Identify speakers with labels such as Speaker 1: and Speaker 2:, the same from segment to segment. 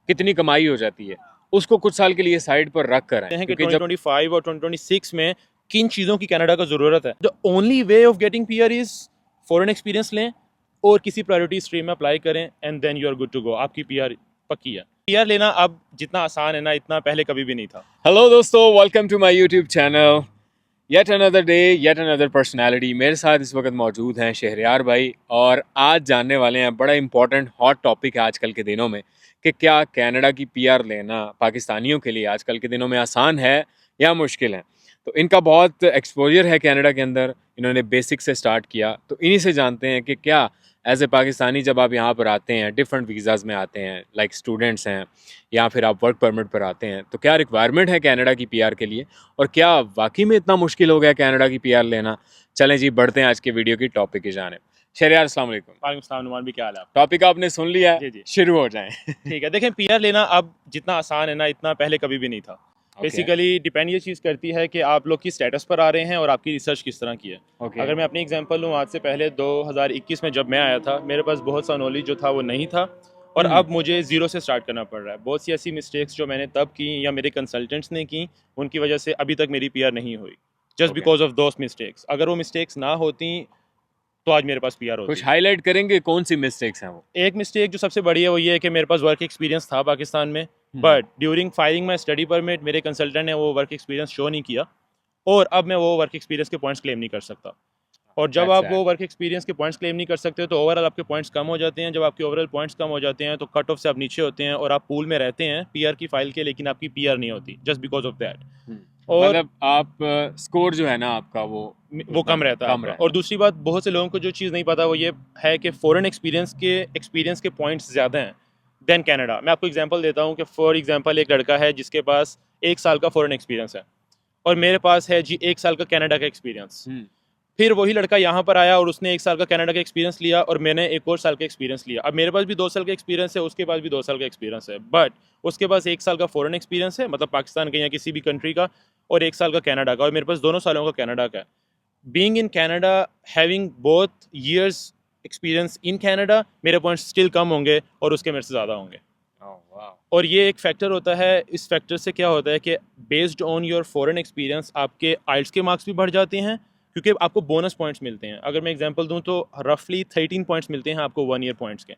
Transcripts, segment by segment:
Speaker 1: कितनी कमाई हो जाती है, उसको कुछ साल के लिए साइड पर रख कर आए।
Speaker 2: हैं कि
Speaker 1: क्योंकि जब
Speaker 2: 2025 और 2026 में किन चीज़ों की कनाडा को ज़रूरत है। The only way of getting PR is foreign experience लें और किसी प्रायोरिटी स्ट्रीम में अप्लाई करें and then you are good to go. आपकी पीआर पक्की है। पीआर लेना अब जितना आसान है ना, इतना पहले कभी भी नहीं था।
Speaker 1: हेलो दोस्तों, welcome to my YouTube channel. Yet another day, yet another personality. मेरे साथ इस वक्त मौजूद हैं शहरयार भाई, और आज जानने वाले हैं बड़ा इंपॉर्टेंट हॉट टॉपिक है आजकल के दिनों में कि क्या कनाडा की पीआर लेना पाकिस्तानियों के लिए आजकल के दिनों में आसान है या मुश्किल है। तो इनका बहुत एक्सपोजर है कनाडा के अंदर, इन्होंने बेसिक से स्टार्ट किया, तो इन्हीं से जानते हैं कि क्या एज ए पाकिस्तानी जब आप यहाँ पर आते हैं, डिफरेंट वीज़ाज़ में आते हैं, लाइक स्टूडेंट्स हैं या फिर आप वर्क परमिट पर आते हैं, तो क्या रिक्वायरमेंट है कनाडा की पीआर के लिए, और क्या वाकई में इतना मुश्किल हो गया कनाडा की पीआर लेना। चलें जी, बढ़ते हैं आज के वीडियो की टॉपिक की जानिब। शहरयार, अस्सलाम वालेकुम।
Speaker 2: वालेकुम सलाम नुमान भी, क्या हाल है?
Speaker 1: टॉपिक आपने सुन लिया है,
Speaker 2: जी जी,
Speaker 1: शुरू हो जाएं।
Speaker 2: ठीक है। देखें, पीआर लेना अब जितना आसान है ना, इतना पहले कभी भी नहीं था। बेसिकली डिपेंड ये चीज़ करती है कि आप लोग किस स्टेटस पर आ रहे हैं और आपकी रिसर्च किस तरह की है। अगर मैं अपनी एग्जांपल लूँ, आज से पहले 2021 में जब मैं आया था, मेरे पास बहुत सा नॉलेज जो था वो नहीं था, और अब मुझे ज़ीरो से स्टार्ट करना पड़ रहा है। बहुत सी ऐसी मिस्टेक्स जो मैंने तब की या मेरे कंसल्टेंट्स ने की, उनकी वजह से अभी तक मेरी पीआर नहीं हुई, just because of those mistakes. अगर वो मिस्टेक्स ना होती तो आज मेरे पास पीआर होती।
Speaker 1: कुछ हाईलाइट करेंगे कौन सी मिस्टेक्स हैं वो?
Speaker 2: एक मिस्टेक जो सबसे बड़ी है वो ये है कि मेरे पास वर्क एक्सपीरियंस था पाकिस्तान में, but during filing my study permit मेरे कंसल्टेंट ने वो वर्क एक्सपीरियंस शो नहीं किया, और अब मैं वो वर्क एक्सपीरियंस के पॉइंट्स क्लेम नहीं कर सकता। और जब आप वो वर्क एक्सपीरियंस के पॉइंट्स क्लेम नहीं कर सकते तो ओवरऑल आपके पॉइंट्स कम हो जाते हैं। जब आपके ओवरऑल पॉइंट्स कम हो जाते हैं तो कट ऑफ से आप नीचे होते हैं और आप पूल में रहते हैं पीआर की फाइल के, लेकिन आपकी पीआर नहीं होती जस्ट बिकॉज ऑफ दैट। और
Speaker 1: मतलब आप स्कोर जो है ना आपका
Speaker 2: वो कम रहता है आपका। और दूसरी बात, बहुत से लोगों को जो चीज़ नहीं पता वो ये है कि फॉरेन एक्सपीरियंस के पॉइंट्स ज़्यादा हैं देन कनाडा। मैं आपको एग्जांपल देता हूँ कि फॉर एग्जांपल एक लड़का है जिसके पास 1 साल का फॉरेन एक्सपीरियंस है, और मेरे पास है जी 1 साल का कनाडा का एक्सपीरियंस। फिर वही लड़का यहाँ पर आया और उसने 1 साल का कनाडा का एक्सपीरियंस लिया, और मैंने 1 और साल का एक्सपीरियंस लिया। अब मेरे पास भी 2 साल का एक्सपीरियंस है, उसके पास भी 2 साल का एक्सपीरियंस है, बट उसके पास 1 साल का फॉरेन एक्सपीरियंस है, मतलब पाकिस्तान के या किसी भी कंट्री का, और 1 साल का कनाडा का, और मेरे पास दोनों सालों का कनाडा का है। Being in Canada, having both years experience in Canada, मेरे पॉइंट्स स्टिल कम होंगे और उसके मेरे से ज़्यादा होंगे। और ये एक फैक्टर होता है। इस फैक्टर से क्या होता है कि based on your foreign experience आपके आइल्स के मार्क्स भी बढ़ जाते हैं, क्योंकि आपको बोनस पॉइंट्स मिलते हैं। अगर मैं एग्जांपल दूं तो रफली 13 पॉइंट्स मिलते हैं आपको 1 ईयर पॉइंट्स के।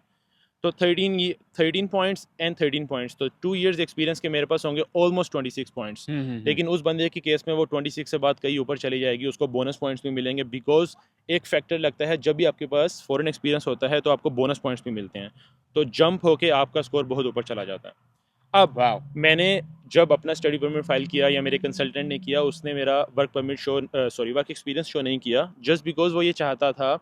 Speaker 2: तो 13 पॉइंट्स एंड 13 पॉइंट्स, तो 2 ईयर्स एक्सपीरियंस के मेरे पास होंगे ऑलमोस्ट 26 पॉइंट्स। लेकिन उस बंदे की केस में वो 26 से बात कहीं ऊपर चली जाएगी, उसको बोनस पॉइंट्स भी मिलेंगे, बिकॉज एक फैक्टर लगता है जब भी आपके पास फॉरेन एक्सपीरियंस होता है तो आपको बोनस पॉइंट्स भी मिलते हैं, तो जंप होके आपका स्कोर बहुत ऊपर चला जाता है। अब मैंने जब अपना स्टडी परमिट फाइल किया या मेरे कंसल्टेंट ने किया, उसने मेरा वर्क एक्सपीरियंस शो नहीं किया, जस्ट बिकॉज वो ये चाहता था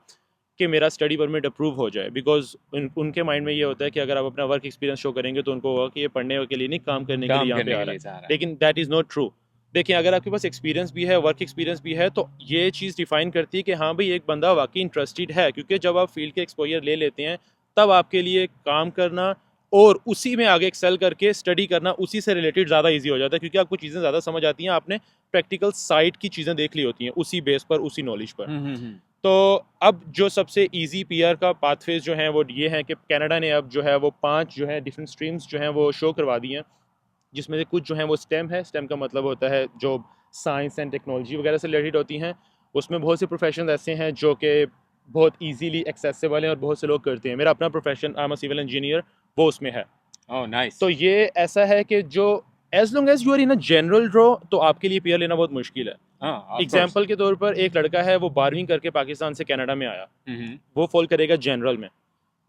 Speaker 2: कि मेरा स्टडी परमिट अप्रूव हो जाए। बिकॉज उनके माइंड में ये होता है कि अगर आप अपना वर्क एक्सपीरियंस शो करेंगे तो उनको होगा कि ये पढ़ने के लिए नहीं, काम करने के लिए यहाँ पे आ रहा है। लेकिन दैट इज़ नॉट ट्रू। देखिए, अगर आपके पास एक्सपीरियंस भी है, वर्क एक्सपीरियंस भी है, तो ये चीज़ डिफाइन करती है कि हाँ भाई, एक बंदा वाकई इंटरेस्टेड है। क्योंकि जब आप फील्ड के एक्सपोजर ले लेते हैं तब आपके लिए काम करना और उसी में आगे एक्सेल करके स्टडी करना उसी से रिलेटेड ज़्यादा इजी हो जाता है, क्योंकि आपको चीज़ें ज़्यादा समझ आती हैं, आपने प्रैक्टिकल साइड की चीज़ें देख ली होती हैं उसी बेस पर, उसी नॉलेज पर। तो अब जो सबसे इजी पीआर का पाथवेज जो हैं वो ये हैं कि कनाडा ने अब जो है वो 5 जो है डिफरेंट स्ट्रीम्स जो हैं वो शो करवा दी हैं, जिसमें से कुछ जो हैं वो स्टेम है। स्टेम का मतलब होता है जो साइंस एंड टेक्नोलॉजी वगैरह से रिलेटेड होती हैं। उसमें बहुत से प्रोफेशन ऐसे हैं जो कि बहुत ईजीली एक्सेसिबल हैं और बहुत से लोग करते हैं। मेरा अपना profession, I am a civil engineer, वो उसमें है।
Speaker 1: नाइस।
Speaker 2: तो ये ऐसा है कि जो as long as you are in a general draw, तो आपके लिए पीआर लेना बहुत मुश्किल है। एग्जाम्पल के तौर पर एक लड़का है, वो 12वीं करके पाकिस्तान से कनाडा में आया, वो फॉल करेगा जनरल में।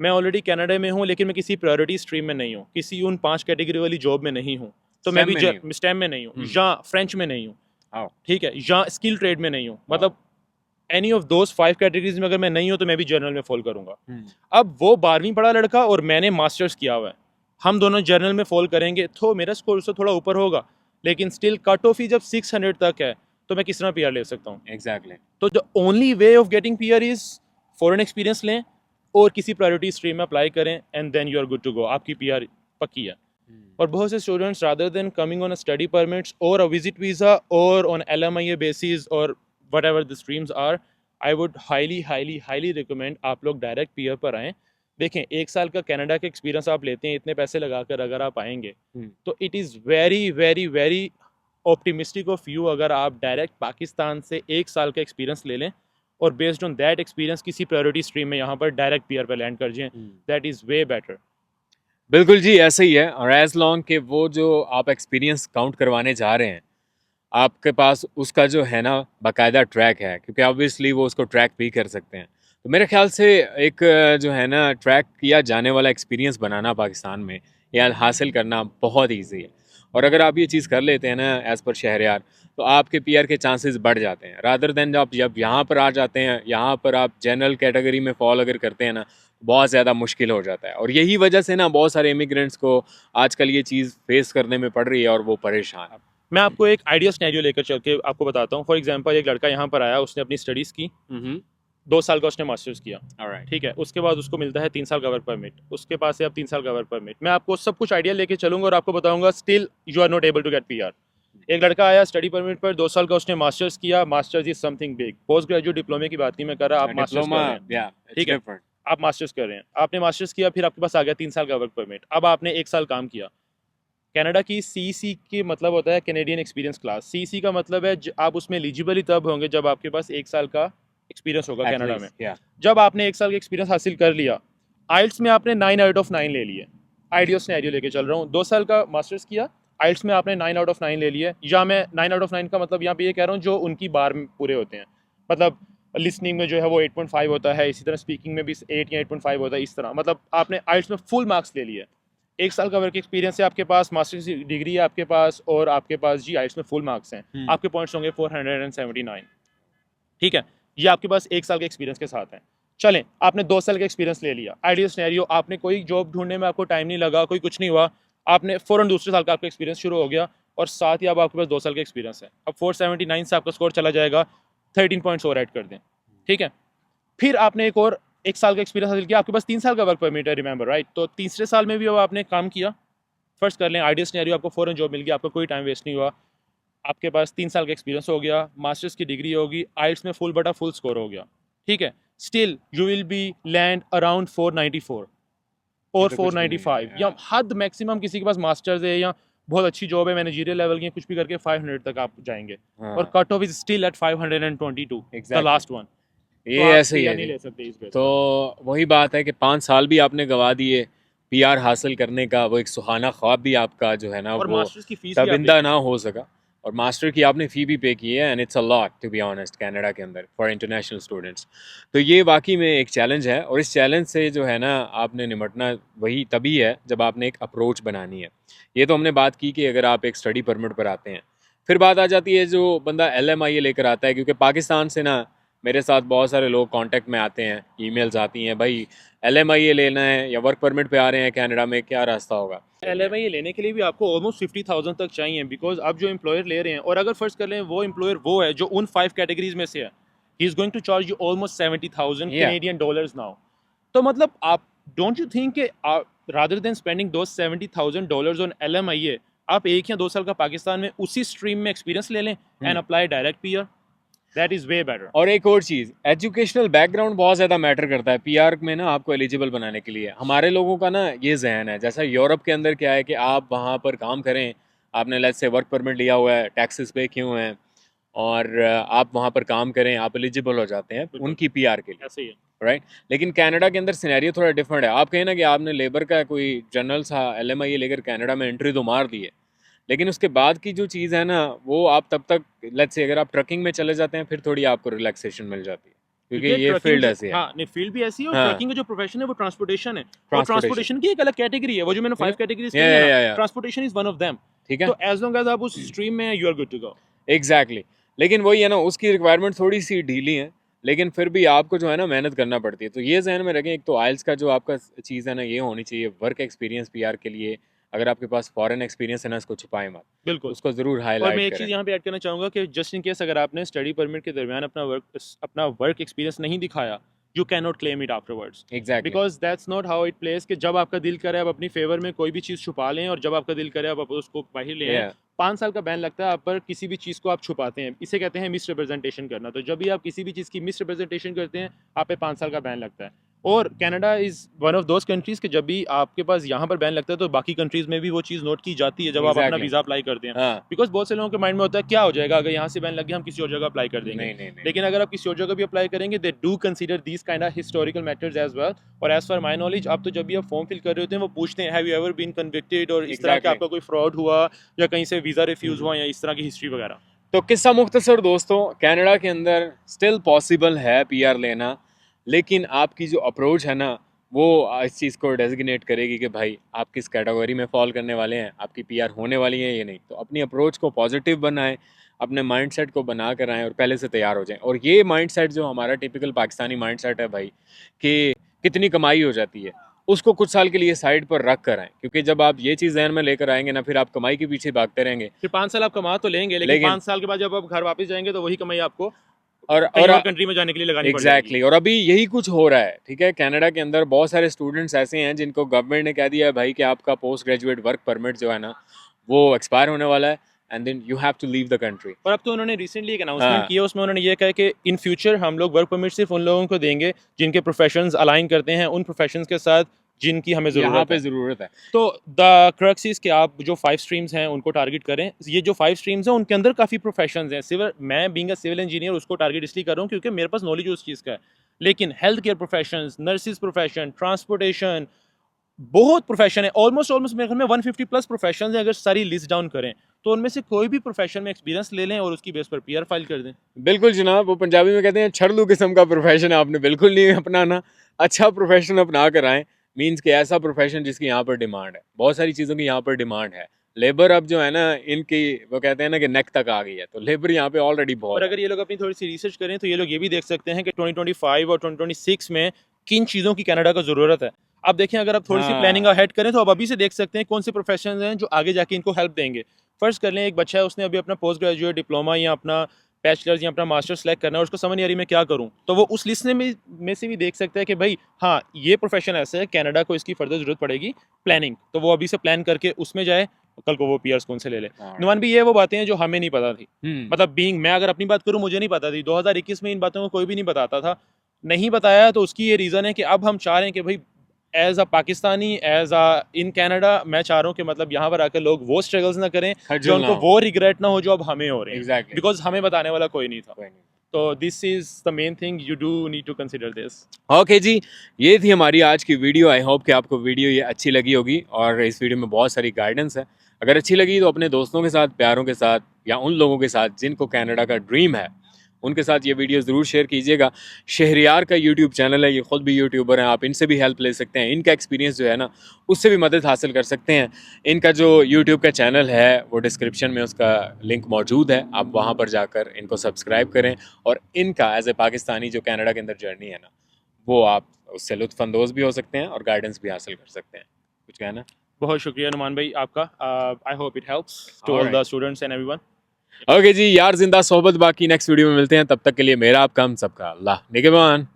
Speaker 2: मैं ऑलरेडी कनाडा में हूँ, लेकिन मैं किसी प्रायोरिटी स्ट्रीम में नहीं हूँ, किसी उन 5 कैटेगरी वाली जॉब में नहीं हूँ, तो मैं भी स्टेम में नहीं हूँ, या फ्रेंच में नहीं हूँ, ठीक है, या स्किल ट्रेड में नहीं हूँ, मतलब एनी ऑफ दोज 5 कैटेगरीज में अगर मैं नहीं हूँ तो मैं भी जनरल में फॉल करूंगा। अब वो 12वीं पढ़ा लड़का और मैंने मास्टर्स किया हुआ है, हम दोनों जनरल में फॉल करेंगे तो मेरा स्कोर उससे थोड़ा ऊपर होगा, लेकिन स्टिल कट ऑफ ही जब 600 तक है तो मैं किस तरह पीआर ले सकता हूँ?
Speaker 1: एग्जैक्टली।
Speaker 2: तो the only way of getting PR is foreign experience लें और किसी प्रायोरिटी स्ट्रीम में अप्लाई करें and then you are good to go, आपकी पीआर पक्की है। और बहुत से students rather than coming on a study permits और अ विजिट वीज़ा और ऑन LMIA बेसिस और whatever the streams are, I would highly recommend आप लोग डायरेक्ट पीआर पर आएँ, देखें 1 साल का कनाडा का एक्सपीरियंस आप लेते हैं इतने पैसे लगाकर अगर आप आएंगे तो it is very very very optimistic of you अगर आप डायरेक्ट पाकिस्तान से 1 साल का एक्सपीरियंस ले लें और बेस्ड ऑन दैट एक्सपीरियंस किसी प्रायोरिटी स्ट्रीम में यहाँ पर डायरेक्ट पीआर पे लैंड कर जाएं, दैट इज़ वे बेटर।
Speaker 1: बिल्कुल जी, ऐसे ही है। और एज लॉन्ग के वो जो आप एक्सपीरियंस काउंट करवाने जा रहे हैं, आपके पास उसका जो है ना बाकायदा ट्रैक है, क्योंकि ऑब्वियसली वो उसको ट्रैक भी कर सकते हैं। तो मेरे ख्याल से एक जो है ना ट्रैक किया जाने वाला एक्सपीरियंस बनाना पाकिस्तान में या हासिल करना बहुत ईजी है। और अगर आप ये चीज़ कर लेते हैं ना एज़ पर शहरयार, तो आपके पीआर के चांसेस बढ़ जाते हैं। रादर देन जब यहाँ पर आ जाते हैं, यहाँ पर आप जनरल कैटेगरी में फॉल अगर करते हैं ना, बहुत ज़्यादा मुश्किल हो जाता है। और यही वजह से ना बहुत सारे इमिग्रेंट्स को आजकल ये चीज़ फेस करने में पड़ रही है और वो परेशान है।
Speaker 2: मैं आपको एक आइडिया सिनेरियो लेकर चल के आपको बताता हूँ। फॉर एग्जांपल एक लड़का यहाँ पर आया, उसने अपनी स्टडीज़ की, 2 साल का उसने मास्टर्स किया, ठीक है, उसके बाद उसको मिलता है 3 साल का वर्क परमिट, उसके पास है अब 3 साल का वर्क परमिट। मैं आपको सब कुछ आइडिया लेके चलूंगा और आपको बताऊंगा still you are not able to get PR. एक लड़का आया स्टडी परमिट पर, 2 साल का उसने मास्टर्स किया, masters is something big, post graduate डिप्लोमे की बात नहीं मैं कर रहा, आप मास्टर्स कर रहे हैं, ठीक है, आप मास्टर्स कर रहे हैं, आपने मास्टर्स किया, फिर आपके पास आ गया 3 साल का वर्क परमिट, अब आपने 1 साल काम किया। कनाडा की सीईसी की मतलब होता है कैनेडियन एक्सपीरियंस क्लास। सीईसी का मतलब है आप उसमें एलिजिबल ही तब होंगे जब आपके पास 1 साल का एक्सपीरियंस होगा कनाडा में। जब आपने 1 साल का एक्सपीरियंस हासिल कर लिया, आइल्स में आपने 9 आउट ऑफ 9 ले लिए, आइडियो सिनेरियो लेके चल रहा हूँ, 2 साल का मास्टर्स किया, आइल्स में आपने 9 आउट ऑफ 9 ले लिए, या मैं 9 आउट ऑफ 9 का मतलब यहाँ पे ये कह रहा हूँ जो उनकी बार में पूरे होते हैं, मतलब लिसनिंग में जो है वो 8.5 होता है, इसी तरह स्पीकिंग में भी 8 या 8.5 होता है, इस तरह मतलब आपने आइल्स में फुल मार्क्स ले लिए। 1 साल का वर्क एक्सपीरियंस है आपके पास, मास्टर्स डिग्री है आपके पास, और आपके पास जी आइल्स में फुल मार्क्स हैं, आपके पॉइंट्स होंगे 479, ठीक है, ये आपके पास 1 साल के एक्सपीरियंस के साथ है। चलें, आपने 2 साल का एक्सपीरियंस ले लिया, आइडियल सिनेरियो, आपने कोई जॉब ढूंढने में आपको टाइम नहीं लगा, कोई कुछ नहीं हुआ, आपने फ़ौरन दूसरे साल का आपका एक्सपीरियंस शुरू हो गया और साथ ही अब आपके पास 2 साल का एक्सपीरियंस है। अब 479 से आपका स्कोर चला जाएगा, 13 पॉइंट्स और ऐड कर दें, ठीक है। फिर आपने एक और 1 साल का एक्सपीरियंस हासिल किया, आपके पास 3 साल का वर्क परमिट है, रिमेंबर राइट, तो तीसरे साल में भी अब आपने काम किया, फर्स्ट कर लें आइडियल सिनेरियो, आपको फ़ौरन जॉब मिल गया, आपका कोई टाइम वेस्ट नहीं हुआ, आपके पास 3 साल का एक्सपीरियंस हो गया, मास्टर्स की डिग्री होगी, आइल्स में फुल बटा फुल स्कोर हो गया, ठीक है, still you will be land around 494 और 495, या हद मैक्सिमम किसी के पास मास्टर्स है या बहुत अच्छी जॉब है मैनेजरियल लेवल की, कुछ भी करके 500 तक आप जाएंगे, और cut off is still at 522, the last one.
Speaker 1: ये ऐसे ही है नहीं ले सकते इस तो वही बात है कि 5 साल भी आपने गवा दिए पीआर हासिल करने का, वो एक सुहाना ख्वाब भी आपका जो है ना वो तबिंदा ना हो सका, और मास्टर की आपने फ़ी भी पे की है, and it's a lot to be honest Canada के अंदर फॉर इंटरनेशनल स्टूडेंट्स। तो ये वाकई में एक चैलेंज है, और इस चैलेंज से जो है ना आपने निमटना वही तभी है जब आपने एक अप्रोच बनानी है। ये तो हमने बात की कि अगर आप एक स्टडी परमिट पर आते हैं, फिर बात आ जाती है जो बंदा LMIA लेकर आता है, क्योंकि पाकिस्तान से ना मेरे साथ बहुत सारे लोग कांटेक्ट में आते हैं, ईमेल्स आती हैं, भाई LMIA लेना है या वर्क परमिट पे आ रहे हैं कनाडा में, क्या रास्ता होगा।
Speaker 2: LMIA लेने के लिए भी आपको ऑलमोस्ट 50,000 तक चाहिए, बिकॉज अब जो एम्प्लॉयर ले रहे हैं, और अगर फर्स्ट कर लें वो एम्प्लॉयर वो है जो उन 5 कैटेगरीज में से है, he is going to charge you almost 70,000 Canadian dollars now. तो मतलब आप डोंट यू थिंक कि rather than spending those $70,000 on LMIA, आप 1 या 2 साल का पाकिस्तान में उसी स्ट्रीम में एक्सपीरियंस ले लें and apply direct PR, that is way better.
Speaker 1: और एक और चीज़, एजुकेशनल बैकग्राउंड बहुत ज़्यादा मैटर करता है पीआर में ना आपको एलिजिबल बनाने के लिए। हमारे लोगों का ना ये जहन है, जैसा यूरोप के अंदर क्या है कि आप वहाँ पर काम करें, आपने लेट्स से वर्क परमिट लिया हुआ है, टैक्सेस पे क्यों हैं, और आप वहाँ पर काम करें, आप एलिजिबल हो जाते हैं उनकी पीआर के लिए,
Speaker 2: ऐसे ही है
Speaker 1: राइट। लेकिन कनाडा के अंदर सिनेरियो थोड़ा डिफरेंट है। आप कहें ना कि आपने लेबर का कोई जनरल सा LMIA लेकर कनाडा में एंट्री तो मार दी है, लेकिन उसके बाद की जो चीज़ है ना वो आप तब तक लेट्स से अगर आप ट्रकिंग में चले जाते हैं फिर थोड़ी आपको रिलैक्सेशन मिल जाती है, क्योंकि ये फील्ड ऐसी है।
Speaker 2: हाँ, नहीं फील्ड भी ऐसी है, और ट्रकिंग का जो प्रोफेशन है वो ट्रांसपोर्टेशन है, और ट्रांसपोर्टेशन की एक अलग कैटेगरी है, वो जो मैंने 5 कैटेगरीज कही है ना, transportation is one of them, ठीक है। तो एज लॉन्ग एज आप उस स्ट्रीम में you are good to go.
Speaker 1: Exactly, लेकिन वही है ना उसकी रिक्वायरमेंट थोड़ी सी ढीली है, लेकिन फिर भी आपको जो है ना मेहनत करना पड़ती है। तो ये जहन में रखें, एक तो आइल्स का जो आपका चीज़ है ना ये होनी चाहिए, वर्क एक्सपीरियंस पीआर के लिए। अगर आपके पास फॉरेन एक्सपीरियंस है ना इसको छुपाएं मत,
Speaker 2: बिल्कुल
Speaker 1: उसको जरूर हाईलाइट
Speaker 2: और
Speaker 1: करें।
Speaker 2: मैं एक चीज़ यहाँ पे ऐड करना चाहूँगा कि जस्ट इन केस अगर आपने स्टडी परमिट के दरमियान अपना वर्क एक्सपीरियंस नहीं दिखाया, you cannot claim it afterwards.
Speaker 1: Exactly.
Speaker 2: Because that's not how it plays कि जब आपका दिल करे आप अपनी फेवर में कोई भी चीज़ छुपा लें, और जब आपका दिल करे आप उसको बाहर ले आएं। 5 साल का बैन लगता है आप पर किसी भी चीज़ को आप छुपाते हैं, इसे कहते हैं मिस रिप्रेजेंटेशन करना। तो जब भी आप किसी भी चीज़ की मिस रिप्रेजेंटेशन करते हैं आप पे 5 साल का बैन लगता है। और Canada is one of those countries कि जब भी आपके पास यहाँ पर बैन लगता है तो बाकी कंट्रीज़ में भी वो चीज़ नोट की जाती है जब आप अपना
Speaker 1: Exactly.
Speaker 2: वीज़ा अप्लाई करते हैं।
Speaker 1: हाँ,
Speaker 2: बिकॉज बहुत से लोगों के माइंड में होता है क्या हो जाएगा अगर यहाँ से बैन लग गया हम किसी और जगह अप्लाई कर देंगे।
Speaker 1: नहीं नहीं नहीं
Speaker 2: लेकिन अगर आप किसी और जगह भी अप्लाई करेंगे they do consider these kind of historical matters as well. और एज फार माई नॉलेज आप तो जब भी आप फॉर्म फिल कर रहे होते हैं वो पूछते हैं have you ever been convicted और इस तरह
Speaker 1: Exactly.
Speaker 2: का आपका कोई फ्रॉड हुआ या कहीं से वीज़ा रिफ्यूज़ हुआ या इस तरह की हिस्ट्री वगैरह।
Speaker 1: तो किस्सा मुख्तसर दोस्तों, कनाडा के अंदर स्टिल पॉसिबल है पीआर लेना, लेकिन आपकी जो अप्रोच है ना वो इस चीज़ को डेजिग्नेट करेगी कि भाई आप किस कैटेगरी में फॉल करने वाले हैं, आपकी पीआर होने वाली है या नहीं। तो अपनी अप्रोच को पॉजिटिव बनाएं, अपने माइंडसेट को बना कर आएँ और पहले से तैयार हो जाएं। और ये माइंडसेट जो हमारा टिपिकल पाकिस्तानी माइंडसेट है भाई, कि कितनी कमाई हो जाती है, उसको कुछ साल के लिए साइड पर रख कर आएँ, क्योंकि जब आप ये चीज़ जहन में लेकर आएंगे ना, फिर आप कमाई के पीछे भागते रहेंगे।
Speaker 2: फिर 5 साल आप कमा तो लेंगे लेकिन 5 साल के बाद जब आप घर वापस जाएंगे तो वही कमाई आपको
Speaker 1: और
Speaker 2: कहीं और कंट्री में जाने के लिए लगानी पड़ जाएगी।
Speaker 1: एग्जैक्टली, और अभी यही कुछ हो रहा है। ठीक है, कनाडा के अंदर बहुत सारे स्टूडेंट्स ऐसे हैं जिनको गवर्नमेंट ने कह दिया है भाई कि आपका पोस्ट ग्रेजुएट वर्क परमिट जो है ना वो एक्सपायर होने वाला है and then you have to leave the country.
Speaker 2: और अब तो उन्होंने रिसेंटली एक अनाउंसमेंट
Speaker 1: हाँ।
Speaker 2: किया उसमें उन्होंने ये कहा कि इन फ्यूचर हम लोग वर्क परमिट सिर्फ उन लोगों को देंगे जिनके प्रोफेशंस अलाइन करते हैं उन प्रोफेशंस के साथ जिनकी हमें
Speaker 1: यहाँ
Speaker 2: ज़रूरत
Speaker 1: पे
Speaker 2: है।
Speaker 1: ज़रूरत है।
Speaker 2: तो द क्रक्स इज कि आप जो 5 स्ट्रीम्स हैं उनको टारगेट करें। ये जो 5 स्ट्रीम्स हैं उनके अंदर काफ़ी प्रोफेशंस हैं। सिविल मैं बीइंग अ सिविल इंजीनियर उसको टारगेट इसलिए कर रहा हूँ क्योंकि मेरे पास नॉलेज उस चीज़ का है। लेकिन health care professions, nurses profession, transportation, बहुत प्रोफेशन है। ऑलमोस्ट मेरे ख्याल में 150 प्लस प्रोफेशंस हैं अगर सारी लिस्ट डाउन करें तो उनमें से कोई भी प्रोफेशन में एक्सपीरियंस ले लें और उसकी बेस पर पीआर फाइल कर दें।
Speaker 1: बिल्कुल जनाब, वो पंजाबी में कहते हैं छड़लू किस्म का प्रोफेशन आपने बिल्कुल नहीं अपनाना। अच्छा प्रोफेशन अपना कर आएँ, मीन्स कि ऐसा प्रोफेशन जिसकी यहाँ पर डिमांड है। बहुत सारी चीज़ों की यहाँ पर डिमांड है। लेबर अब जो है ना इनकी, वो कहते हैं ना कि नेक तक आ गई है, तो लेबर यहाँ पे ऑलरेडी बहुत
Speaker 2: और
Speaker 1: है।
Speaker 2: अगर ये लोग अपनी थोड़ी सी रिसर्च करें तो ये लोग ये भी देख सकते हैं कि 2025 और 2026 में किन चीज़ों की कनाडा को ज़रूरत है। आप देखें अगर आप थोड़ी सी
Speaker 1: हाँ।
Speaker 2: प्लानिंग अहेड करें तो आप अभी से देख सकते हैं कौन से प्रोफेशन हैं जो आगे जाके इनको हेल्प देंगे। फर्ज कर लें एक बच्चा है उसने अभी अपना पोस्ट ग्रेजुएट डिप्लोमा या अपना बैचलर्स या अपना मास्टर सेलेक्ट करना है और उसको समझ नहीं आ रही मैं क्या करूं, तो वो उस लिस्ट में से भी देख सकता है कि भाई हाँ ये प्रोफेशन ऐसा है कनाडा को इसकी फर्दर जरूरत पड़ेगी प्लानिंग, तो वो अभी से प्लान करके उसमें जाए, कल को वो पीआर कौन से ले ले। नुमान भी ये वो बातें हैं जो हमें नहीं पता थी। मतलब बीइंग मैं अगर अपनी बात करूं मुझे नहीं पता थी 2021 में इन बातों को कोई भी नहीं बताता था। नहीं बताया तो उसकी ये रीज़न है कि अब हम चाह रहे हैं कि भाई as a Pakistani as a in Canada मैं चाह रहा हूँ कि मतलब यहाँ पर आकर लोग वो स्ट्रगल्स ना करें जो उनको वो रिग्रेट ना हो जो अब हमें हो रहे हैं।
Speaker 1: Exactly.
Speaker 2: बिकॉज हमें बताने वाला कोई नहीं था। तो this is the main thing you do need to consider this.
Speaker 1: Okay ji, ये थी हमारी आज की वीडियो। आई होप कि आपको वीडियो ये अच्छी लगी होगी और इस वीडियो में बहुत सारी गाइडेंस है। अगर अच्छी लगी तो अपने दोस्तों के साथ, प्यारों के साथ या उन लोगों के साथ जिनको कनाडा का ड्रीम है उनके साथ ये वीडियो ज़रूर शेयर कीजिएगा। शहरियार का यूट्यूब चैनल है, ये ख़ुद भी यूट्यूबर हैं, आप इनसे भी हेल्प ले सकते हैं। इनका एक्सपीरियंस जो है ना उससे भी मदद हासिल कर सकते हैं। इनका जो यूट्यूब का चैनल है वो डिस्क्रिप्शन में उसका लिंक मौजूद है, आप वहाँ पर जाकर इनको सब्सक्राइब करें और इनका एज ए पाकिस्तानी जो कनाडा के अंदर जर्नी है ना वो आप उससे लुत्फ़अंदोज़ भी हो सकते हैं और गाइडेंस भी हासिल कर सकते हैं। कुछ कहना?
Speaker 2: बहुत शुक्रिया नुमान भाई आपका। I hope it helps to all the students and everyone.
Speaker 1: Okay जी यार, जिंदा सोहबत बाकी नेक्स्ट वीडियो में मिलते हैं। तब तक के लिए मेरा आपका हम सबका अल्लाह निगहबान।